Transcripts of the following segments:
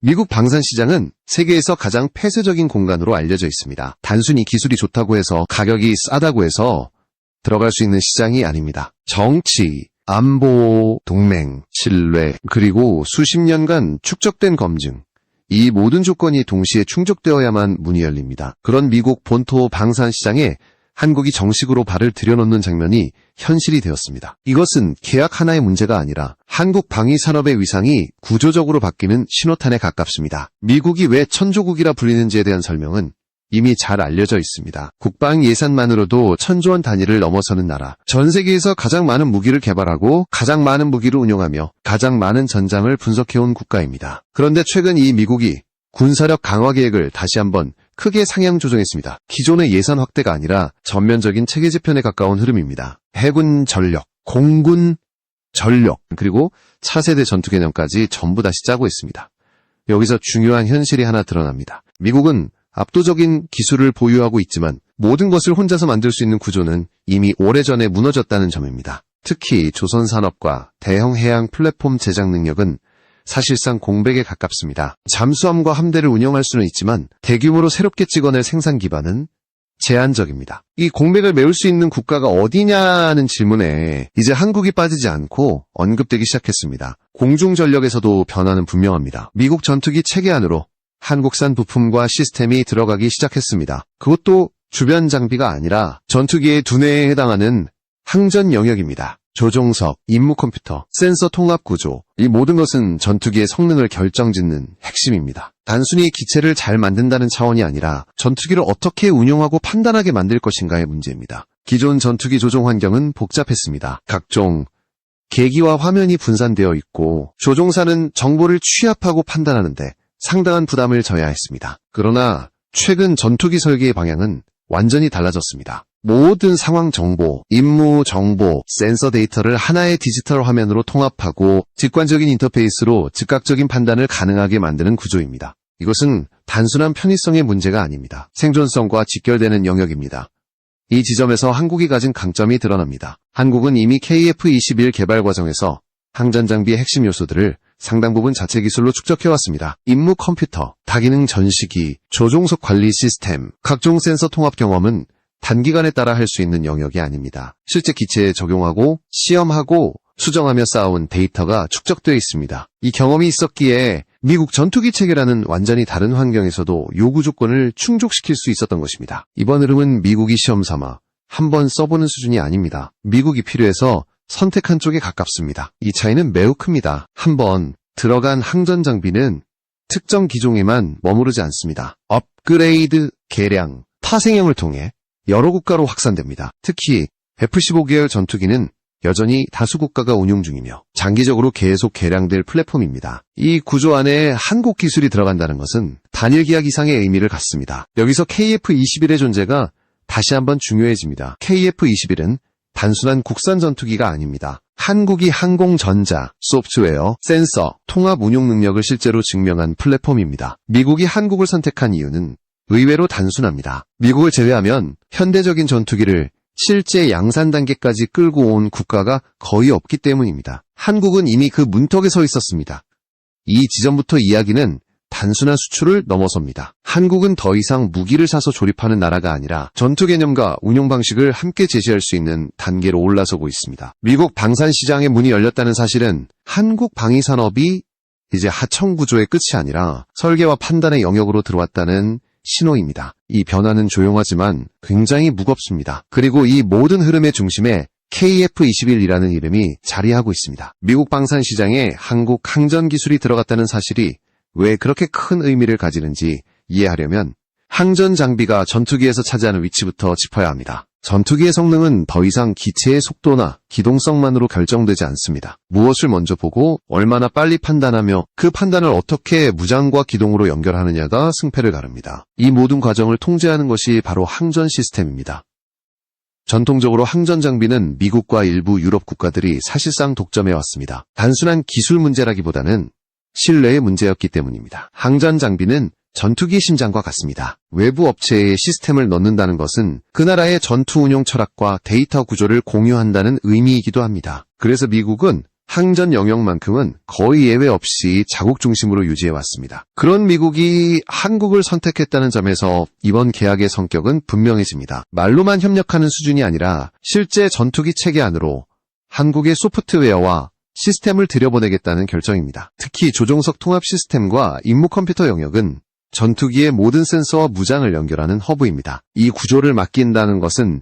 미국 방산시장은 세계에서 가장 폐쇄적인 공간으로 알려져 있습니다. 단순히 기술이 좋다고 해서 가격이 싸다고 해서 들어갈 수 있는 시장이 아닙니다. 정치, 안보, 동맹, 신뢰, 그리고 수십 년간 축적된 검증, 이 모든 조건이 동시에 충족되어야만 문이 열립니다. 그런 미국 본토 방산시장에 한국이 정식으로 발을 들여놓는 장면이 현실이 되었습니다. 이것은 계약 하나의 문제가 아니라 한국 방위산업의 위상이 구조적으로 바뀌는 신호탄에 가깝습니다. 미국이 왜 천조국이라 불리는지에 대한 설명은 이미 잘 알려져 있습니다. 국방 예산만으로도 1,000조 원 단위를 넘어서는 나라, 전 세계에서 가장 많은 무기를 개발하고 가장 많은 무기를 운용하며 가장 많은 전장을 분석해온 국가입니다. 그런데 최근 이 미국이 군사력 강화 계획을 다시 한번 크게 상향 조정했습니다. 기존의 예산 확대가 아니라 전면적인 체계 재편에 가까운 흐름입니다. 해군 전력, 공군 전력, 그리고 차세대 전투 개념까지 전부 다시 짜고 있습니다. 여기서 중요한 현실이 하나 드러납니다. 미국은 압도적인 기술을 보유하고 있지만 모든 것을 혼자서 만들 수 있는 구조는 이미 오래전에 무너졌다는 점입니다. 특히 조선산업과 대형 해양 플랫폼 제작 능력은 사실상 공백에 가깝습니다. 잠수함과 함대를 운영할 수는 있지만 대규모로 새롭게 찍어낼 생산 기반은 제한적입니다. 이 공백을 메울 수 있는 국가가 어디냐는 질문에 이제 한국이 빠지지 않고 언급되기 시작했습니다. 공중전력에서도 변화는 분명합니다. 미국 전투기 체계 안으로 한국산 부품과 시스템이 들어가기 시작했습니다. 그것도 주변 장비가 아니라 전투기의 두뇌에 해당하는 항전 영역입니다. 조종석, 임무 컴퓨터, 센서 통합 구조, 이 모든 것은 전투기의 성능을 결정짓는 핵심입니다. 단순히 기체를 잘 만든다는 차원이 아니라 전투기를 어떻게 운용하고 판단하게 만들 것인가의 문제입니다. 기존 전투기 조종 환경은 복잡했습니다. 각종 계기와 화면이 분산되어 있고 조종사는 정보를 취합하고 판단하는데 상당한 부담을 져야 했습니다. 그러나 최근 전투기 설계의 방향은 완전히 달라졌습니다. 모든 상황 정보, 임무 정보, 센서 데이터를 하나의 디지털 화면으로 통합하고 직관적인 인터페이스로 즉각적인 판단을 가능하게 만드는 구조입니다. 이것은 단순한 편의성의 문제가 아닙니다. 생존성과 직결되는 영역입니다. 이 지점에서 한국이 가진 강점이 드러납니다. 한국은 이미 KF-21 개발 과정에서 항전 장비의 핵심 요소들을 상당 부분 자체 기술로 축적해왔습니다. 임무 컴퓨터, 다기능 전시기, 조종석 관리 시스템, 각종 센서 통합 경험은 단기간에 따라 할 수 있는 영역이 아닙니다. 실제 기체에 적용하고 시험하고 수정하며 쌓아온 데이터가 축적되어 있습니다. 이 경험이 있었기에 미국 전투기 체계라는 완전히 다른 환경에서도 요구 조건을 충족시킬 수 있었던 것입니다. 이번 흐름은 미국이 시험 삼아 한번 써보는 수준이 아닙니다. 미국이 필요해서 선택한 쪽에 가깝습니다. 이 차이는 매우 큽니다. 한번 들어간 항전 장비는 특정 기종에만 머무르지 않습니다. 업그레이드, 개량, 타생형을 통해 여러 국가로 확산됩니다. 특히 F-15 계열 전투기는 여전히 다수 국가가 운용 중이며 장기적으로 계속 개량될 플랫폼입니다. 이 구조 안에 한국 기술이 들어간다는 것은 단일 계약 이상의 의미를 갖습니다. 여기서 KF-21의 존재가 다시 한번 중요해집니다. KF-21은 단순한 국산 전투기가 아닙니다. 한국이 항공전자, 소프트웨어, 센서, 통합 운용 능력을 실제로 증명한 플랫폼입니다. 미국이 한국을 선택한 이유는 의외로 단순합니다. 미국을 제외하면 현대적인 전투기를 실제 양산 단계까지 끌고 온 국가가 거의 없기 때문입니다. 한국은 이미 그 문턱에 서 있었습니다. 이 지점부터 이야기는 단순한 수출을 넘어섭니다. 한국은 더 이상 무기를 사서 조립하는 나라가 아니라 전투 개념과 운용 방식을 함께 제시할 수 있는 단계로 올라서고 있습니다. 미국 방산시장의 문이 열렸다는 사실은 한국 방위산업이 이제 하청 구조의 끝이 아니라 설계와 판단의 영역으로 들어왔다는 신호입니다. 이 변화는 조용하지만 굉장히 무겁습니다. 그리고 이 모든 흐름의 중심에 KF-21이라는 이름이 자리하고 있습니다. 미국 방산시장에 한국 항전 기술이 들어갔다는 사실이 왜 그렇게 큰 의미를 가지는지 이해하려면 항전 장비가 전투기에서 차지하는 위치부터 짚어야 합니다. 전투기의 성능은 더 이상 기체의 속도나 기동성만으로 결정되지 않습니다. 무엇을 먼저 보고 얼마나 빨리 판단하며 그 판단을 어떻게 무장과 기동으로 연결하느냐가 승패를 가릅니다. 이 모든 과정을 통제하는 것이 바로 항전 시스템입니다. 전통적으로 항전 장비는 미국과 일부 유럽 국가들이 사실상 독점해왔습니다. 단순한 기술 문제라기보다는 신뢰의 문제였기 때문입니다. 항전 장비는 전투기 심장과 같습니다. 외부 업체에 시스템을 넣는다는 것은 그 나라의 전투 운용 철학과 데이터 구조를 공유한다는 의미이기도 합니다. 그래서 미국은 항전 영역만큼은 거의 예외 없이 자국 중심으로 유지해왔습니다. 그런 미국이 한국을 선택했다는 점에서 이번 계약의 성격은 분명해집니다. 말로만 협력하는 수준이 아니라 실제 전투기 체계 안으로 한국의 소프트웨어와 시스템을 들여보내겠다는 결정입니다. 특히 조종석 통합 시스템과 임무 컴퓨터 영역은 전투기의 모든 센서와 무장을 연결하는 허브입니다. 이 구조를 맡긴다는 것은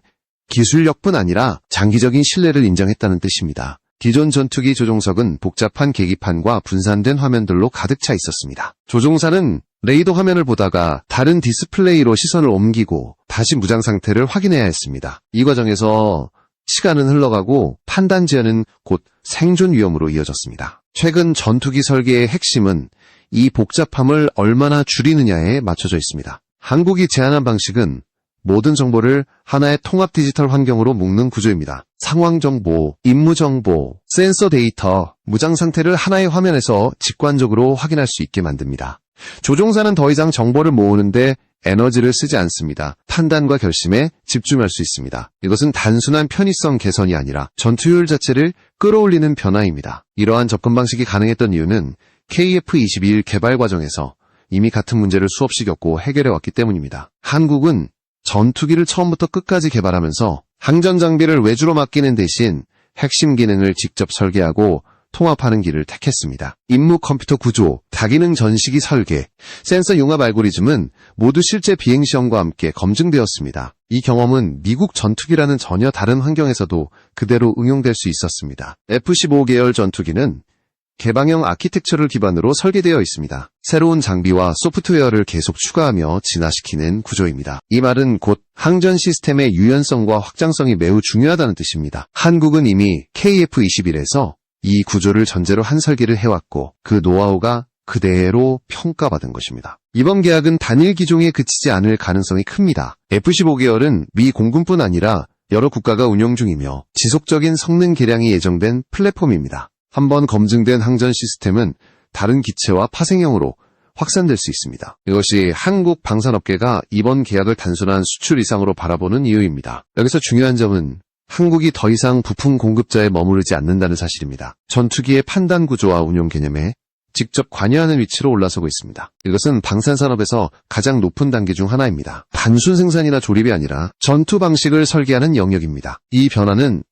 기술력뿐 아니라 장기적인 신뢰를 인정했다는 뜻입니다. 기존 전투기 조종석은 복잡한 계기판과 분산된 화면들로 가득 차 있었습니다. 조종사는 레이더 화면을 보다가 다른 디스플레이로 시선을 옮기고 다시 무장 상태를 확인해야 했습니다. 이 과정에서 시간은 흘러가고 판단 지연은 곧 생존 위험으로 이어졌습니다. 최근 전투기 설계의 핵심은 이 복잡함을 얼마나 줄이느냐에 맞춰져 있습니다. 한국이 제안한 방식은 모든 정보를 하나의 통합 디지털 환경으로 묶는 구조입니다. 상황 정보, 임무 정보, 센서 데이터, 무장 상태를 하나의 화면에서 직관적으로 확인할 수 있게 만듭니다. 조종사는 더 이상 정보를 모으는데 에너지를 쓰지 않습니다. 판단과 결심에 집중할 수 있습니다. 이것은 단순한 편의성 개선이 아니라 전투효율 자체를 끌어올리는 변화입니다. 이러한 접근 방식이 가능했던 이유는 KF-21 개발 과정에서 이미 같은 문제를 수없이 겪고 해결해왔기 때문입니다. 한국은 전투기를 처음부터 끝까지 개발하면서 항전 장비를 외주로 맡기는 대신 핵심 기능을 직접 설계하고 통합하는 길을 택했습니다. 임무 컴퓨터 구조, 다기능 전시기 설계, 센서 융합 알고리즘은 모두 실제 비행시험과 함께 검증되었습니다. 이 경험은 미국 전투기라는 전혀 다른 환경에서도 그대로 응용될 수 있었습니다. F-15 계열 전투기는 개방형 아키텍처를 기반으로 설계되어 있습니다. 새로운 장비와 소프트웨어를 계속 추가하며 진화시키는 구조입니다. 이 말은 곧 항전 시스템의 유연성과 확장성이 매우 중요하다는 뜻입니다. 한국은 이미 KF-21에서 이 구조를 전제로 한 설계를 해왔고 그 노하우가 그대로 평가받은 것입니다. 이번 계약은 단일 기종에 그치지 않을 가능성이 큽니다. F-15 계열은 미 공군뿐 아니라 여러 국가가 운용 중이며 지속적인 성능 개량이 예정된 플랫폼입니다. 한번 검증된 항전 시스템은 다른 기체와 파생형으로 확산될 수 있습니다. 이것이 한국 방산업계가 이번 계약을 단순한 수출 이상으로 바라보는 이유입니다. 여기서 중요한 점은 한국이 더 이상 부품 공급자에 머무르지 않는다는 사실입니다. 전투기의 판단 구조와 운용 개념에 직접 관여하는 위치로 올라서고 있습니다. 이것은 방산산업에서 가장 높은 단계 중 하나입니다. 단순 생산이나 조립이 아니라 전투 방식을 설계하는 영역입니다. 이 변화는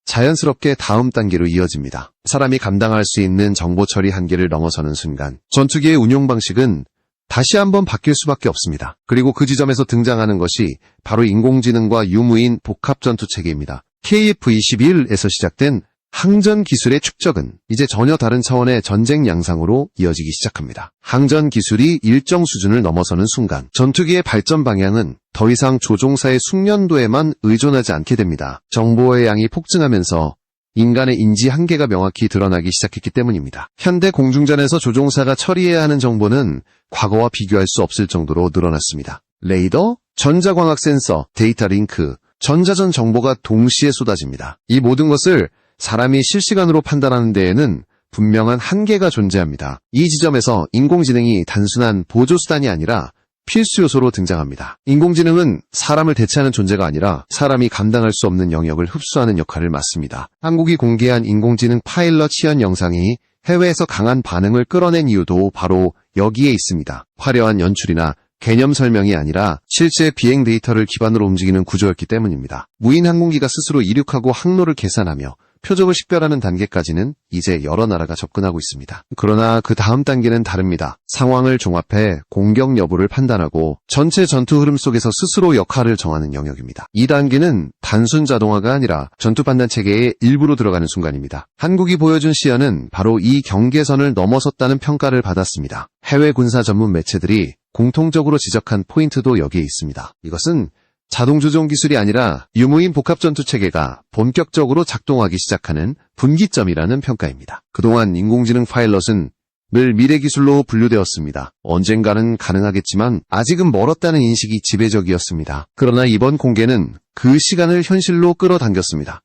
자연스럽게 다음 단계로 이어집니다. 사람이 감당할 수 있는 정보 처리 한계를 넘어서는 순간 전투기의 운용 방식은 다시 한번 바뀔 수밖에 없습니다. 그리고 그 지점에서 등장하는 것이 바로 인공지능과 유무인 복합 전투 체계입니다. KF-21에서 시작된 항전 기술의 축적은 이제 전혀 다른 차원의 전쟁 양상으로 이어지기 시작합니다. 항전 기술이 일정 수준을 넘어서는 순간 전투기의 발전 방향은 더 이상 조종사의 숙련도에만 의존하지 않게 됩니다. 정보의 양이 폭증하면서 인간의 인지 한계가 명확히 드러나기 시작했기 때문입니다. 현대 공중전에서 조종사가 처리해야 하는 정보는 과거와 비교할 수 없을 정도로 늘어났습니다. 레이더, 전자광학 센서, 데이터 링크, 전자전 정보가 동시에 쏟아집니다. 이 모든 것을 사람이 실시간으로 판단하는 데에는 분명한 한계가 존재합니다. 이 지점에서 인공지능이 단순한 보조수단이 아니라 필수 요소로 등장합니다. 인공지능은 사람을 대체하는 존재가 아니라 사람이 감당할 수 없는 영역을 흡수하는 역할을 맡습니다. 한국이 공개한 인공지능 파일럿 시연 영상이 해외에서 강한 반응을 끌어낸 이유도 바로 여기에 있습니다. 화려한 연출이나 개념 설명이 아니라 실제 비행 데이터를 기반으로 움직이는 구조였기 때문입니다. 무인 항공기가 스스로 이륙하고 항로를 계산하며 표적을 식별하는 단계까지는 이제 여러 나라가 접근하고 있습니다. 그러나 그 다음 단계는 다릅니다. 상황을 종합해 공격 여부를 판단하고 전체 전투 흐름 속에서 스스로 역할을 정하는 영역입니다. 이 단계는 단순 자동화가 아니라 전투 판단 체계의 일부로 들어가는 순간입니다. 한국이 보여준 시연은 바로 이 경계선을 넘어섰다는 평가를 받았습니다. 해외 군사 전문 매체들이 공통적으로 지적한 포인트도 여기에 있습니다. 이것은 자동 조종 기술이 아니라 유무인 복합 전투 체계가 본격적으로 작동하기 시작하는 분기점이라는 평가입니다. 그동안 인공지능 파일럿은 늘 미래 기술로 분류되었습니다. 언젠가는 가능하겠지만 아직은 멀었다는 인식이 지배적이었습니다. 그러나 이번 공개는 그 시간을 현실로 끌어당겼습니다.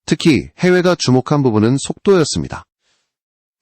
특히 해외가 주목한 부분은 속도였습니다.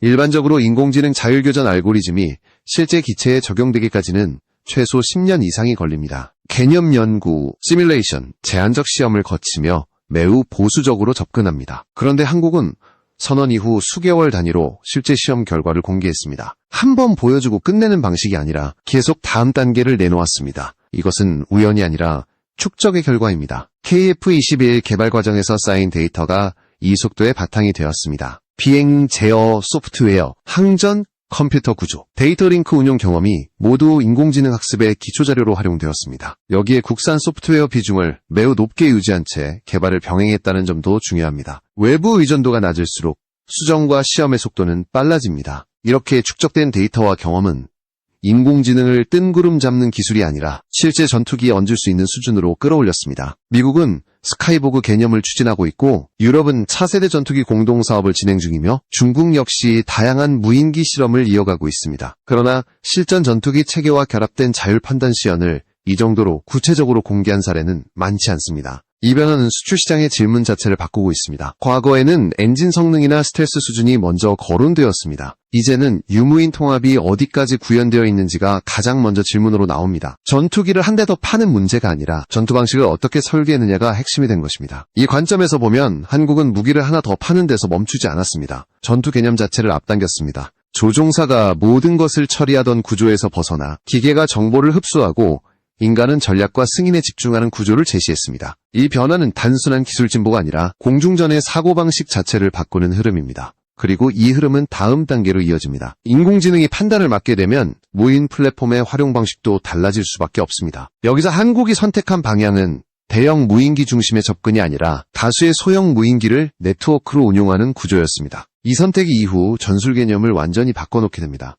일반적으로 인공지능 자율교전 알고리즘이 실제 기체에 적용되기까지는 최소 10년 이상이 걸립니다. 개념 연구, 시뮬레이션, 제한적 시험을 거치며 매우 보수적으로 접근합니다. 그런데 한국은 선언 이후 수개월 단위로 실제 시험 결과를 공개했습니다. 한 번 보여주고 끝내는 방식이 아니라 계속 다음 단계를 내놓았습니다. 이것은 우연이 아니라 축적의 결과입니다. KF-21 개발 과정에서 쌓인 데이터가 이 속도의 바탕이 되었습니다. 비행 제어 소프트웨어, 항전 컴퓨터 구조, 데이터 링크 운용 경험이 모두 인공지능 학습의 기초자료로 활용되었습니다. 여기에 국산 소프트웨어 비중을 매우 높게 유지한 채 개발을 병행했다는 점도 중요합니다. 외부 의존도가 낮을수록 수정과 시험의 속도는 빨라집니다. 이렇게 축적된 데이터와 경험은 인공지능을 뜬구름 잡는 기술이 아니라 실제 전투기에 얹을 수 있는 수준으로 끌어올렸습니다. 미국은 스카이보그 개념을 추진하고 있고 유럽은 차세대 전투기 공동사업을 진행 중이며 중국 역시 다양한 무인기 실험을 이어가고 있습니다. 그러나 실전 전투기 체계와 결합된 자율 판단 시연을 이 정도로 구체적으로 공개한 사례는 많지 않습니다. 이 변화는 수출 시장의 질문 자체를 바꾸고 있습니다. 과거에는 엔진 성능이나 스텔스 수준이 먼저 거론되었습니다. 이제는 유무인 통합이 어디까지 구현되어 있는지가 가장 먼저 질문으로 나옵니다. 전투기를 한 대 더 파는 문제가 아니라 전투 방식을 어떻게 설계했느냐가 핵심이 된 것입니다. 이 관점에서 보면 한국은 무기를 하나 더 파는 데서 멈추지 않았습니다. 전투 개념 자체를 앞당겼습니다. 조종사가 모든 것을 처리하던 구조에서 벗어나 기계가 정보를 흡수하고 인간은 전략과 승인에 집중하는 구조를 제시했습니다. 이 변화는 단순한 기술 진보가 아니라 공중전의 사고방식 자체를 바꾸는 흐름입니다. 그리고 이 흐름은 다음 단계로 이어집니다. 인공지능이 판단을 맡게 되면 무인 플랫폼의 활용 방식도 달라질 수밖에 없습니다. 여기서 한국이 선택한 방향은 대형 무인기 중심의 접근이 아니라 다수의 소형 무인기를 네트워크로 운용하는 구조였습니다. 이 선택 이후 전술 개념을 완전히 바꿔놓게 됩니다.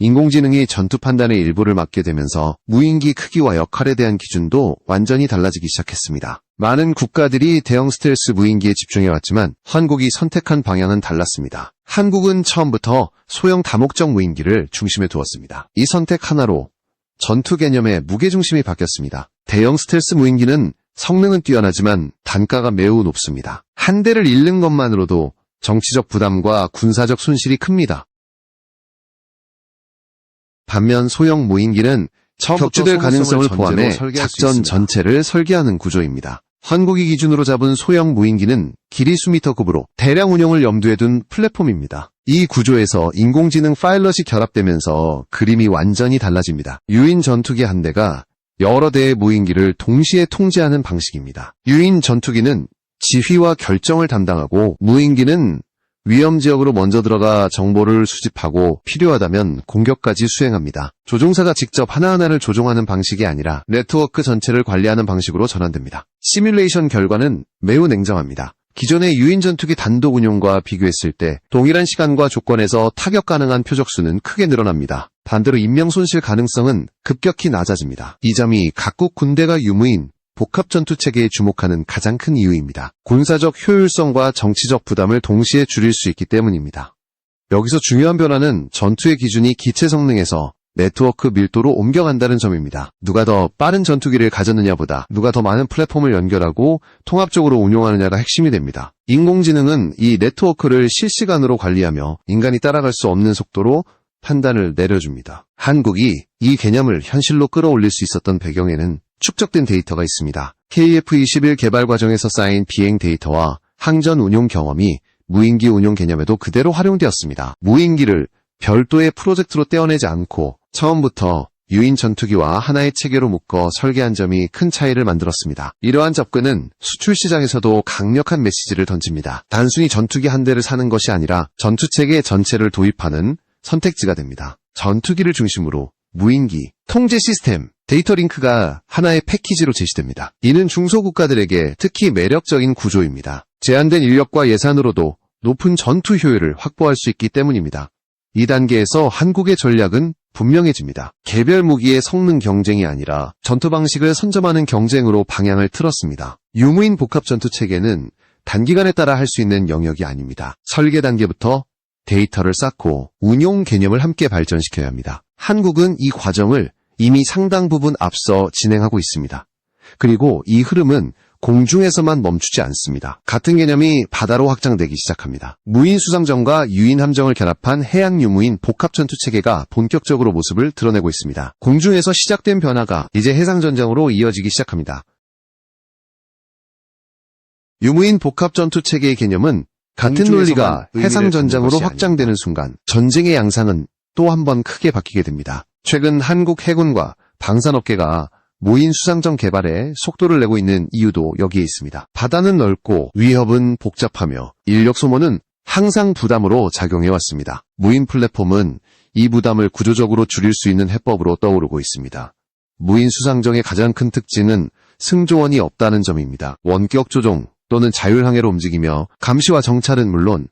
인공지능이 전투 판단의 일부를 맡게 되면서 무인기 크기와 역할에 대한 기준도 완전히 달라지기 시작했습니다. 많은 국가들이 대형 스텔스 무인기에 집중해왔지만 한국이 선택한 방향은 달랐습니다. 한국은 처음부터 소형 다목적 무인기를 중심에 두었습니다. 이 선택 하나로 전투 개념의 무게중심이 바뀌었습니다. 대형 스텔스 무인기는 성능은 뛰어나지만 단가가 매우 높습니다. 한 대를 잃는 것만으로도 정치적 부담과 군사적 손실이 큽니다. 반면 소형 무인기는 격추될 가능성을 포함해 작전 전체를 설계하는 구조입니다. 한국이 기준으로 잡은 소형 무인기는 길이 수미터급으로 대량 운용을 염두에 둔 플랫폼입니다. 이 구조에서 인공지능 파일럿이 결합되면서 그림이 완전히 달라집니다. 유인 전투기 한 대가 여러 대의 무인기를 동시에 통제하는 방식입니다. 유인 전투기는 지휘와 결정을 담당하고 무인기는 위험 지역으로 먼저 들어가 정보를 수집하고 필요하다면 공격까지 수행합니다. 조종사가 직접 하나하나를 조종하는 방식이 아니라 네트워크 전체를 관리하는 방식으로 전환됩니다. 시뮬레이션 결과는 매우 냉정합니다. 기존의 유인 전투기 단독 운용과 비교했을 때 동일한 시간과 조건에서 타격 가능한 표적수는 크게 늘어납니다. 반대로 인명 손실 가능성은 급격히 낮아집니다. 이 점이 각국 군대가 유무인 복합 전투 체계에 주목하는 가장 큰 이유입니다. 군사적 효율성과 정치적 부담을 동시에 줄일 수 있기 때문입니다. 여기서 중요한 변화는 전투의 기준이 기체 성능에서 네트워크 밀도로 옮겨간다는 점입니다. 누가 더 빠른 전투기를 가졌느냐보다 누가 더 많은 플랫폼을 연결하고 통합적으로 운용하느냐가 핵심이 됩니다. 인공지능은 이 네트워크를 실시간으로 관리하며 인간이 따라갈 수 없는 속도로 판단을 내려줍니다. 한국이 이 개념을 현실로 끌어올릴 수 있었던 배경에는 축적된 데이터가 있습니다. KF-21 개발 과정에서 쌓인 비행 데이터와 항전 운용 경험이 무인기 운용 개념에도 그대로 활용되었습니다. 무인기를 별도의 프로젝트로 떼어내지 않고 처음부터 유인 전투기와 하나의 체계로 묶어 설계한 점이 큰 차이를 만들었습니다. 이러한 접근은 수출 시장에서도 강력한 메시지를 던집니다. 단순히 전투기 한 대를 사는 것이 아니라 전투체계 전체를 도입하는 선택지가 됩니다. 전투기를 중심으로 무인기, 통제 시스템, 데이터 링크가 하나의 패키지로 제시됩니다. 이는 중소국가들에게 특히 매력적인 구조입니다. 제한된 인력과 예산으로도 높은 전투 효율을 확보할 수 있기 때문입니다. 이 단계에서 한국의 전략은 분명해집니다. 개별 무기의 성능 경쟁이 아니라 전투 방식을 선점하는 경쟁으로 방향을 틀었습니다. 유무인 복합 전투 체계는 단기간에 따라 할 수 있는 영역이 아닙니다. 설계 단계부터 데이터를 쌓고 운용 개념을 함께 발전시켜야 합니다. 한국은 이 과정을 이미 상당 부분 앞서 진행하고 있습니다. 그리고 이 흐름은 공중에서만 멈추지 않습니다. 같은 개념이 바다로 확장되기 시작합니다. 무인 수상전과 유인 함정을 결합한 해양 유무인 복합 전투 체계가 본격적으로 모습을 드러내고 있습니다. 공중에서 시작된 변화가 이제 해상 전장으로 이어지기 시작합니다. 유무인 복합 전투 체계의 개념은 같은 논리가 해상전장으로 확장되는 순간 전쟁의 양상은 또 한 번 크게 바뀌게 됩니다. 최근 한국 해군과 방산업계가 무인 수상정 개발에 속도를 내고 있는 이유도 여기에 있습니다. 바다는 넓고 위협은 복잡하며 인력 소모는 항상 부담으로 작용해왔습니다. 무인 플랫폼은 이 부담을 구조적으로 줄일 수 있는 해법으로 떠오르고 있습니다. 무인 수상정의 가장 큰 특징은 승조원이 없다는 점입니다. 원격 조종 또는 자율항해로 움직이며 감시와 정찰은 물론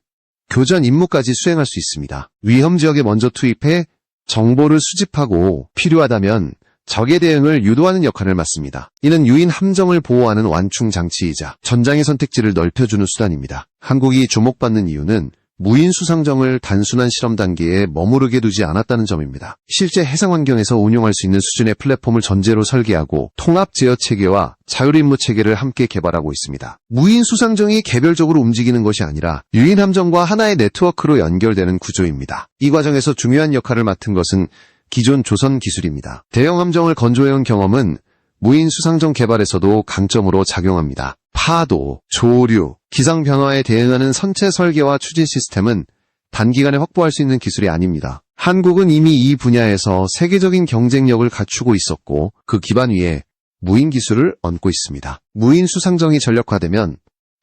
교전 임무까지 수행할 수 있습니다. 위험 지역에 먼저 투입해 정보를 수집하고 필요하다면 적의 대응을 유도하는 역할을 맡습니다. 이는 유인 함정을 보호하는 완충 장치이자 전장의 선택지를 넓혀주는 수단입니다. 한국이 주목받는 이유는 무인 수상정을 단순한 실험 단계에 머무르게 두지 않았다는 점입니다. 실제 해상 환경에서 운용할 수 있는 수준의 플랫폼을 전제로 설계하고 통합 제어 체계와 자율임무 체계를 함께 개발하고 있습니다. 무인 수상정이 개별적으로 움직이는 것이 아니라 유인 함정과 하나의 네트워크로 연결되는 구조입니다. 이 과정에서 중요한 역할을 맡은 것은 기존 조선 기술입니다. 대형 함정을 건조해온 경험은 무인 수상정 개발에서도 강점으로 작용합니다. 파도, 조류, 기상 변화에 대응하는 선체 설계와 추진 시스템은 단기간에 확보할 수 있는 기술이 아닙니다. 한국은 이미 이 분야에서 세계적인 경쟁력을 갖추고 있었고 그 기반 위에 무인 기술을 얹고 있습니다. 무인 수상정이 전력화되면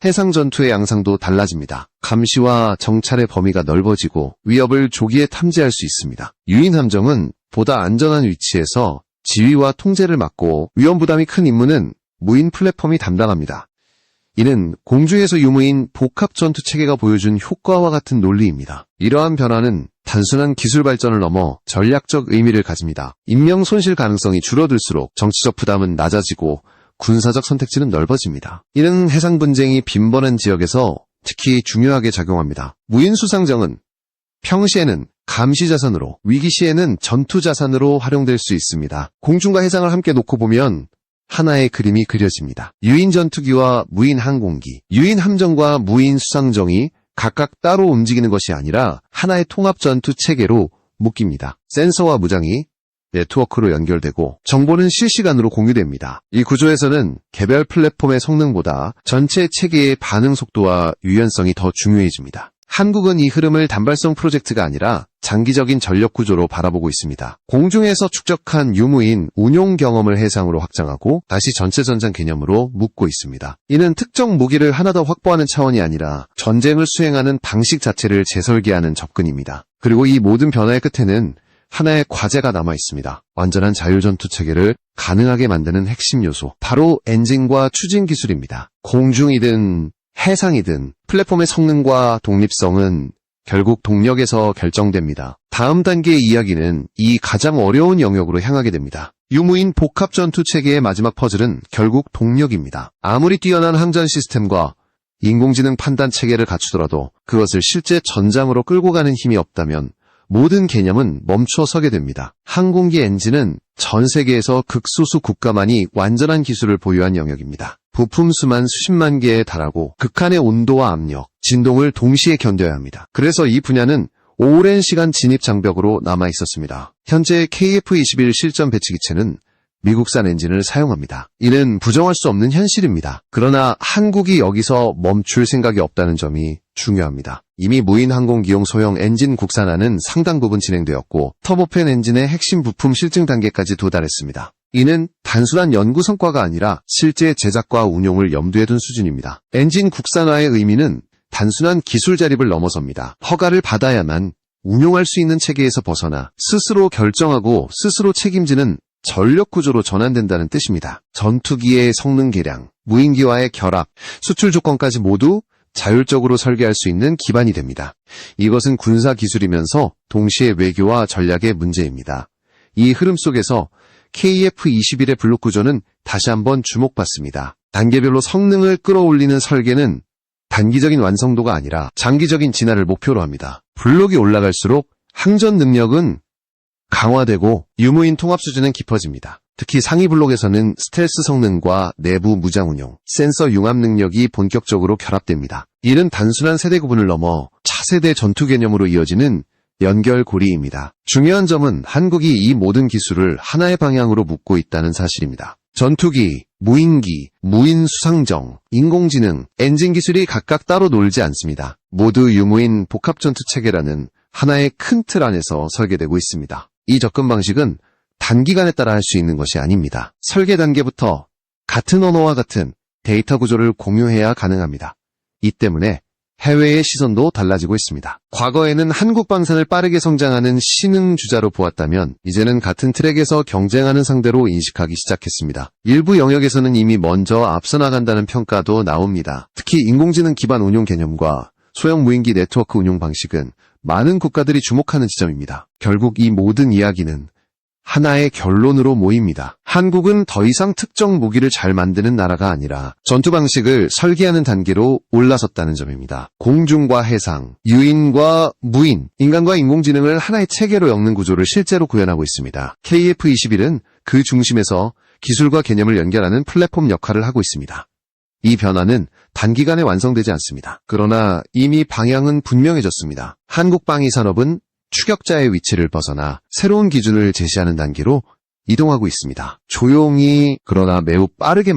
해상 전투의 양상도 달라집니다. 감시와 정찰의 범위가 넓어지고 위협을 조기에 탐지할 수 있습니다. 유인 함정은 보다 안전한 위치에서 지휘와 통제를 맡고 위험 부담이 큰 임무는 무인 플랫폼이 담당합니다. 이는 공중에서 유무인 복합 전투 체계가 보여준 효과와 같은 논리입니다. 이러한 변화는 단순한 기술 발전을 넘어 전략적 의미를 가집니다. 인명 손실 가능성이 줄어들수록 정치적 부담은 낮아지고 군사적 선택지는 넓어집니다. 이는 해상 분쟁이 빈번한 지역에서 특히 중요하게 작용합니다. 무인 수상정은 평시에는 감시 자산으로, 위기 시에는 전투 자산으로 활용될 수 있습니다. 공중과 해상을 함께 놓고 보면 하나의 그림이 그려집니다. 유인 전투기와 무인 항공기, 유인 함정과 무인 수상정이 각각 따로 움직이는 것이 아니라 하나의 통합 전투 체계로 묶입니다. 센서와 무장이 네트워크로 연결되고 정보는 실시간으로 공유됩니다. 이 구조에서는 개별 플랫폼의 성능보다 전체 체계의 반응 속도와 유연성이 더 중요해집니다. 한국은 이 흐름을 단발성 프로젝트가 아니라 장기적인 전력 구조로 바라보고 있습니다. 공중에서 축적한 유무인 운용 경험을 해상으로 확장하고 다시 전체 전장 개념으로 묶고 있습니다. 이는 특정 무기를 하나 더 확보하는 차원이 아니라 전쟁을 수행하는 방식 자체를 재설계하는 접근입니다. 그리고 이 모든 변화의 끝에는 하나의 과제가 남아 있습니다. 완전한 자율전투 체계를 가능하게 만드는 핵심 요소, 바로 엔진과 추진 기술입니다. 공중이든 해상이든 플랫폼의 성능과 독립성은 결국 동력에서 결정됩니다. 다음 단계의 이야기는 이 가장 어려운 영역으로 향하게 됩니다. 유무인 복합 전투 체계의 마지막 퍼즐은 결국 동력입니다. 아무리 뛰어난 항전 시스템과 인공지능 판단 체계를 갖추더라도 그것을 실제 전장으로 끌고 가는 힘이 없다면 모든 개념은 멈춰 서게 됩니다. 항공기 엔진은 전 세계에서 극소수 국가만이 완전한 기술을 보유한 영역입니다. 부품 수만 수십만 개에 달하고 극한의 온도와 압력, 진동을 동시에 견뎌야 합니다. 그래서 이 분야는 오랜 시간 진입 장벽으로 남아 있었습니다. 현재 KF-21 실전 배치기체는 미국산 엔진을 사용합니다. 이는 부정할 수 없는 현실입니다. 그러나 한국이 여기서 멈출 생각이 없다는 점이 중요합니다. 이미 무인 항공기용 소형 엔진 국산화는 상당 부분 진행되었고 터보팬 엔진의 핵심 부품 실증 단계까지 도달했습니다. 이는 단순한 연구 성과가 아니라 실제 제작과 운용을 염두에 둔 수준입니다. 엔진 국산화의 의미는 단순한 기술 자립을 넘어섭니다. 허가를 받아야만 운용할 수 있는 체계에서 벗어나 스스로 결정하고 스스로 책임지는 전력 구조로 전환된다는 뜻입니다. 전투기의 성능 개량, 무인기와의 결합, 수출 조건까지 모두 자율적으로 설계할 수 있는 기반이 됩니다. 이것은 군사 기술이면서 동시에 외교와 전략의 문제입니다. 이 흐름 속에서 KF-21의 블록 구조는 다시 한번 주목받습니다. 단계별로 성능을 끌어올리는 설계는 단기적인 완성도가 아니라 장기적인 진화를 목표로 합니다. 블록이 올라갈수록 항전 능력은 강화되고 유무인 통합 수준은 깊어집니다. 특히 상위 블록에서는 스텔스 성능과 내부 무장 운용, 센서 융합 능력이 본격적으로 결합됩니다. 이는 단순한 세대 구분을 넘어 차세대 전투 개념으로 이어지는 연결고리입니다. 중요한 점은 한국이 이 모든 기술을 하나의 방향으로 묶고 있다는 사실입니다. 전투기, 무인기, 무인 수상정, 인공지능, 엔진 기술이 각각 따로 놀지 않습니다. 모두 유무인 복합전투체계라는 하나의 큰 틀 안에서 설계되고 있습니다. 이 접근 방식은 단기간에 따라 할 수 있는 것이 아닙니다. 설계 단계부터 같은 언어와 같은 데이터 구조를 공유해야 가능합니다. 이 때문에 해외의 시선도 달라지고 있습니다. 과거에는 한국 방산을 빠르게 성장하는 신흥 주자로 보았다면 이제는 같은 트랙에서 경쟁하는 상대로 인식하기 시작했습니다. 일부 영역에서는 이미 먼저 앞서 나간다는 평가도 나옵니다. 특히 인공지능 기반 운용 개념과 소형 무인기 네트워크 운용 방식은 많은 국가들이 주목하는 지점입니다. 결국 이 모든 이야기는 하나의 결론으로 모입니다. 한국은 더 이상 특정 무기를 잘 만드는 나라가 아니라 전투 방식을 설계하는 단계로 올라섰다는 점입니다. 공중과 해상, 유인과 무인, 인간과 인공지능을 하나의 체계로 엮는 구조를 실제로 구현하고 있습니다. KF-21은 그 중심에서 기술과 개념을 연결하는 플랫폼 역할을 하고 있습니다. 이 변화는 단기간에 완성되지 않습니다. 그러나 이미 방향은 분명해졌습니다. 한국 방위 산업은 추격자의 위치를 벗어나 새로운 기준을 제시하는 단계로 이동하고 있습니다. 조용히 그러나 매우 빠르게